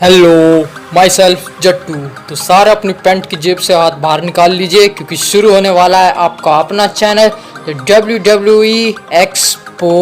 Hello my self Jattu. तो सारे अपनी पैंट की जेब से हाथ बाहर निकाल लीजिए क्योंकि शुरू होने वाला है आपका अपना चैनल WWE एक्सपो।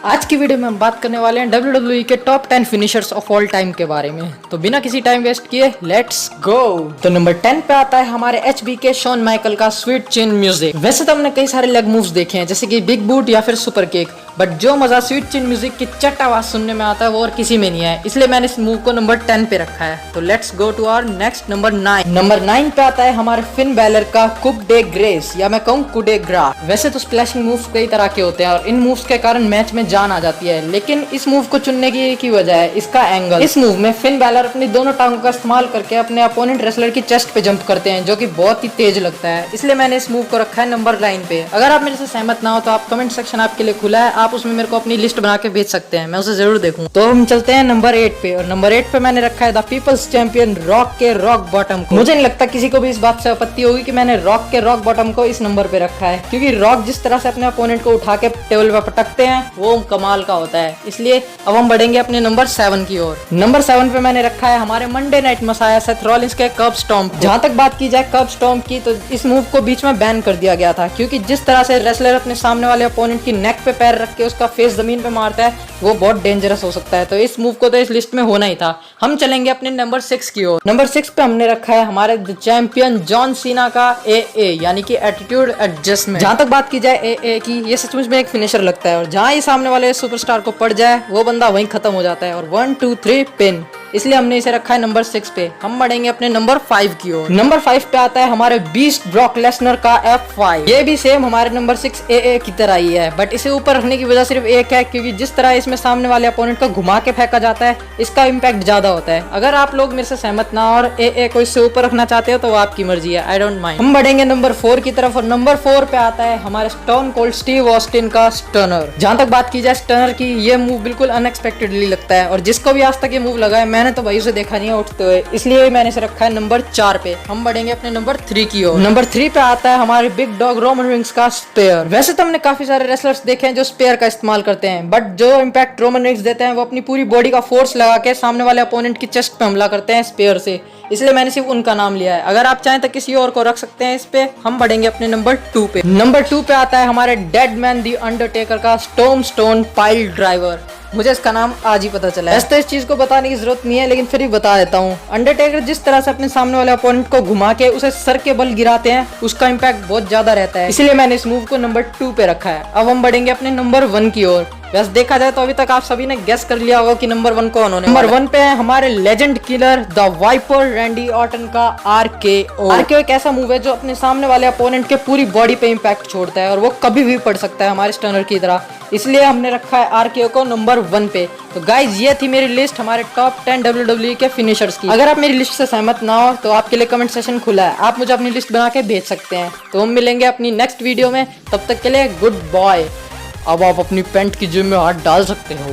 आज की वीडियो में हम बात करने वाले हैं WWE के top 10 finishers of all time के बारे में। तो बिना किसी टाइम वेस्ट किए लेट्स गो। तो नंबर 10 पे आता है हमारे HBK शॉन माइकल का स्वीट चिन म्यूजिक। वैसे तो हमने कई सारे लेग मूव्स देखे हैं जैसे कि बिग बूट या फिर सुपर किक, बट जो मजा स्वीट चिन म्यूजिक की चट आवाज सुनने में आता है वो और किसी में नहीं है, इसलिए मैंने इस मूव को नंबर 10 पे रखा है। तो let's go to our next number 9। Number 9 पे आता है हमारे फिन बैलर का कुप डे ग्रेस या मैं कहूँ कुडे ग्रा। वैसे तो स्प्लैशिंग मूव्स कई तरह के होते हैं और इन मूव्स के कारण मैच में जान आ जाती है, लेकिन इस मूव को चुनने की एक ही वजह है, इसका एंगल। इस मूव में फिन बैलर अपनी दोनों टांगों का इस्तेमाल करके अपने अपोनेंट रेसलर की चेस्ट पे जंप करते हैं जो कि बहुत ही तेज लगता है, इसलिए मैंने इस मूव को रखा है नंबर 9 पे। अगर आप मेरे से सहमत ना हो तो आप कमेंट सेक्शन आपके लिए खुला है, आप उसमें मेरे को अपनी लिस्ट बना के भेज सकते हैं, मैं उसे जरूर देखूं। तो हम चलते हैं नंबर 8 पे, और नंबर 8 पे मैंने रखा है द पीपल्स चैंपियन रॉक के रॉक बॉटम को। मुझे नहीं लगता किसी को भी इस बात से आपत्ति होगी कि मैंने रॉक के रॉक बॉटम को इस नंबर पे रखा है, क्योंकि रॉक जिस तरह से अपने अपोनेंट को उठा के टेबल पे पटकते हैं वो कमाल का होता है। इसलिए अब हम बढ़ेंगे अपने नंबर 7 की ओर। नंबर 7 पे मैंने रखा है हमारे Monday night Messiah Seth Rollins के कर्ब स्टॉम्प। जहां तक बात की जाए कर्ब स्टॉम्प की, तो इस मूव को बीच में बैन कर दिया गया था, क्योंकि जिस तरह से रेसलर अपने सामने वाले अपोनेंट की नेक पे पैर रख के उसका फेस जमीन पे मारता है वो बहुत डेंजरस हो सकता है। तो इस मूव को तो इस लिस्ट में होना ही था। हम चलेंगे अपने नंबर 6 की ओर। नंबर 6 पे हमने रखा है हमारे चैंपियन जॉन सीना का AA यानी कि एटीट्यूड एडजस्टमेंट। जहां तक बात की जाए AA की, ये सचमुच में एक फिनिशर लगता है और जहां ये सामने वाले सुपरस्टार को पड़ जाए वो बंदा वहीं खत्म हो जाता है और 1 2 3 पिन, इसलिए हमने इसे रखा है नंबर 6 पे। हम बढ़ेंगे अपने नंबर 5 की ओर। नंबर 5 पे आता है हमारे बीस्ट ब्रॉक लेसनर का F5। ये भी सेम हमारे नंबर 6 AA की तरह ही है, बट इसे ऊपर रखने की वजह सिर्फ एक है, क्योंकि जिस तरह इसमें सामने वाले अपोनेंट को घुमा के फेंका जाता है इसका इम्पैक्ट ज्यादा होता है। अगर आप लोग मेरे से सहमत ना और AA को इससे ऊपर रखना चाहते हो तो वो आपकी मर्जी है, आई डोंट माइंड। हम बढ़ेंगे नंबर 4 की तरफ, और नंबर 4 पे आता है हमारे स्टोन कोल्ड स्टीव ऑस्टिन का स्टनर। जहां तक बात की जाए स्टनर की, ये मूव बिल्कुल अनएक्सपेक्टेडली लगता है और जिसको भी आज तक ये मूव लगा है मैंने तो भाई उसे देखा नहीं है उठते हुए, इसलिए मैंने इसे रखा है नंबर 4 पे। हम बढ़ेंगे अपने नंबर 3 की ओर। नंबर 3 पे आता है हमारे बिग डॉग रोमन रिंग्स का स्पेयर। वैसे तो हमने काफी सारे रेसलर्स देखे हैं जो स्पेयर का इस्तेमाल करते हैं, बट जो इम्पैक्ट रोमन रिंग्स देते हैं वो अपनी पूरी बॉडी का फोर्स लगा के सामने वाले अपोनेंट की चेस्ट पे हमला करते हैं स्पेयर से, इसलिए मैंने सिर्फ उनका नाम लिया है। अगर आप चाहें तो किसी और को रख सकते हैं इस पे। हम बढ़ेंगे अपने नंबर 2 पे। नंबर 2 पे आता है हमारे डेड मैन दी अंडरटेकर का स्टोम स्टोन पाइल ड्राइवर। मुझे इसका नाम आज ही पता चला है, ऐसे इस चीज को बताने की जरूरत नहीं है, लेकिन फिर भी बता देता हूँ। अंडरटेकर जिस तरह से अपने सामने वाले अपोनेंट को घुमा के उसे सर के बल गिराते हैं उसका इम्पैक्ट बहुत ज्यादा रहता है, इसलिए मैंने इस मूव को नंबर 2 पे रखा है। अब हम बढ़ेंगे अपने नंबर 1 की ओर। वैसे देखा जाए तो अभी तक आप सभी ने गेस कर लिया होगा कि नंबर 1 कौन होने। नंबर 1 पे है हमारे Legend Killer the Viper Randy Orton का RKO। RKO एक ऐसा मूव है जो अपने सामने वाले अपोनेंट के पूरी बॉडी पे इम्पैक्ट छोड़ता है और वो कभी भी पड़ सकता है हमारे स्टनर की तरह, इसलिए हमने रखा है RKO को नंबर 1 पे। तो गाइज ये थी मेरी लिस्ट हमारे टॉप 10 WWE के फिनिशर्स की। अगर आप मेरी लिस्ट से सहमत ना हो तो आपके लिए कमेंट सेशन खुला है, आप मुझे अपनी लिस्ट बना के भेज सकते हैं। तो हम मिलेंगे अपनी नेक्स्ट वीडियो में, तब तक के लिए गुड बाय। अब आप अपनी पैंट की जेब में हाथ डाल सकते हो।